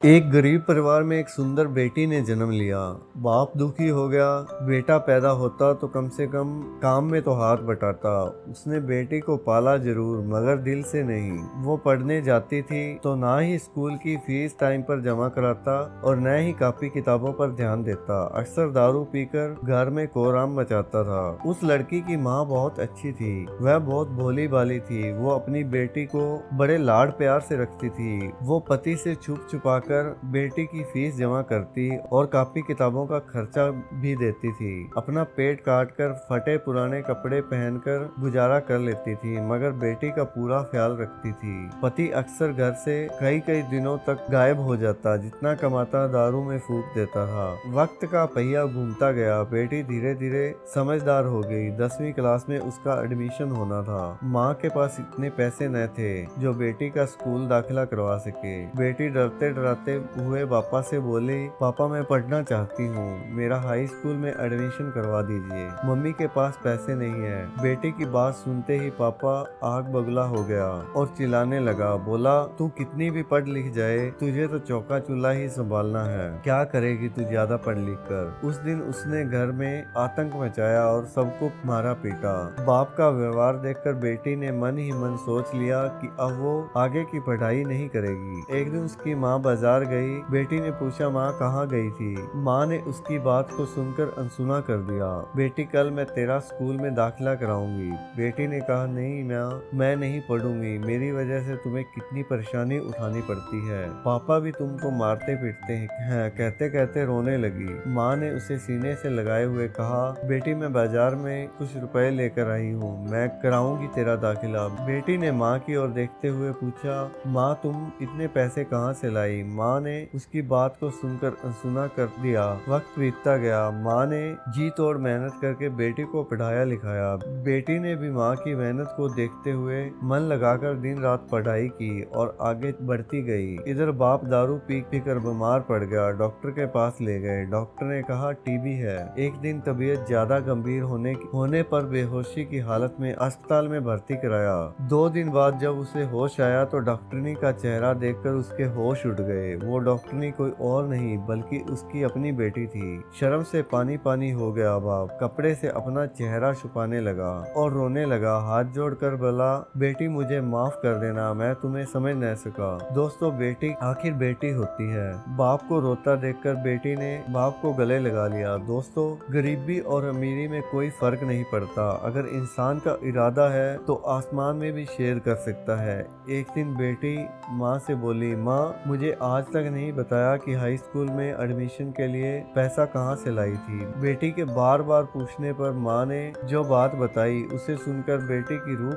एक गरीब परिवार में एक सुंदर बेटी ने जन्म लिया। बाप दुखी हो गया। बेटा पैदा होता तो कम से कम काम में तो हाथ बटाता। उसने बेटी को पाला जरूर मगर दिल से नहीं। वो पढ़ने जाती थी तो ना ही स्कूल की फीस टाइम पर जमा कराता और न ही कॉपी किताबों पर ध्यान देता। अक्सर दारू पीकर घर में कोहराम मचाता था। उस लड़की की माँ बहुत अच्छी थी। वह बहुत भोली भाली थी। वो अपनी बेटी को बड़े लाड प्यार से रखती थी। वो पति से छुप छुपा कर बेटी की फीस जमा करती और कॉपी किताबों का खर्चा भी देती थी। अपना पेट काट कर फटे पुराने कपड़े पहनकर गुजारा कर लेती थी मगर बेटी का पूरा ख्याल रखती थी। पति अक्सर घर से कई कई दिनों तक गायब हो जाता। जितना कमाता दारू में फूंक देता था। वक्त का पहिया घूमता गया। बेटी धीरे धीरे समझदार हो गई। 10वीं क्लास में उसका एडमिशन होना था। माँ के पास इतने पैसे न थे जो बेटी का स्कूल दाखिला करवा सके। बेटी डरते डराते हुए पापा से बोली, पापा मैं पढ़ना चाहती हूँ, मेरा हाई स्कूल में एडमिशन करवा दीजिए। मम्मी के पास पैसे नहीं है। बेटी की बात सुनते ही पापा आग बगला हो गया और चिल्लाने लगा। बोला, तू कितनी भी पढ़ लिख जाए तुझे तो चौका चूल्हा ही संभालना है। क्या करेगी तू ज्यादा पढ़ लिख कर। उस दिन उसने घर में आतंक मचाया और सबको मारा पीटा। बाप का व्यवहार देखकर बेटी ने मन ही मन सोच लिया कि अब वो आगे की पढ़ाई नहीं करेगी। एक दिन उसकी माँ बाजार गई। बेटी ने पूछा, माँ कहाँ गई थी। माँ ने उसकी बात को सुनकर अनसुना कर दिया। बेटी कल मैं तेरा स्कूल में दाखिला कराऊंगी। बेटी ने कहा, नहीं माँ, मैं नहीं पढ़ूंगी। मेरी वजह से तुम्हें कितनी परेशानी उठानी पड़ती है। पापा भी तुमको मारते पीटते हैं। कहते कहते रोने लगी। माँ ने उसे सीने से लगाए हुए कहा, बेटी मैं बाजार में कुछ रुपए लेकर आई हूँ, मैं कराऊंगी तेरा दाखिला। बेटी ने माँ की ओर देखते हुए पूछा, माँ तुम इतने पैसे कहाँ से लाई। माँ ने उसकी बात को सुनकर अनसुना कर दिया। वक्त बीतता गया। माँ ने जी तोड़ मेहनत करके बेटी को पढ़ाया लिखाया। बेटी ने भी माँ की मेहनत को देखते हुए मन लगाकर दिन रात पढ़ाई की और आगे बढ़ती गई। इधर बाप दारू पी कर बीमार पड़ गया। डॉक्टर के पास ले गए। डॉक्टर ने कहा टीबी है। एक दिन तबीयत ज्यादा गंभीर होने पर बेहोशी की हालत में अस्पताल में भर्ती कराया। 2 दिन बाद जब उसे होश आया तो डॉक्टरनी का चेहरा देखकर उसके होश उड़ गए। वो डॉक्टरनी कोई और नहीं बल्कि उसकी अपनी बेटी थी। शर्म से पानी पानी हो गया बाप। कपड़े से अपना चेहरा छुपाने लगा और रोने लगा। हाथ जोड़कर बोला, बेटी मुझे माफ कर देना, मैं तुम्हें समझ न सका। दोस्तों, बेटी आखिर बेटी होती है। बाप को रोता देखकर बेटी ने बाप को गले लगा लिया। दोस्तों, गरीबी और अमीरी में कोई फर्क नहीं पड़ता। अगर इंसान का इरादा है तो आसमान में भी शेर कर सकता है। एक दिन बेटी माँ से बोली, माँ मुझे आज तक नहीं बताया कि हाई स्कूल में एडमिशन के लिए पैसा कहाँ से लाई थी। बेटी के बार बार पूछने पर माँ ने जो बात बताई उसे सुनकर बेटी की रूह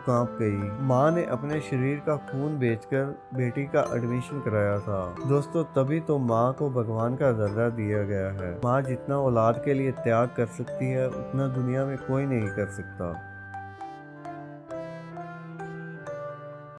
कांप गई। माँ ने अपने शरीर का खून बेचकर बेटी का एडमिशन कराया था। दोस्तों, तभी तो माँ को भगवान का दर्जा दिया गया है। माँ जितना औलाद के लिए त्याग कर सकती है उतना दुनिया में कोई नहीं कर सकता।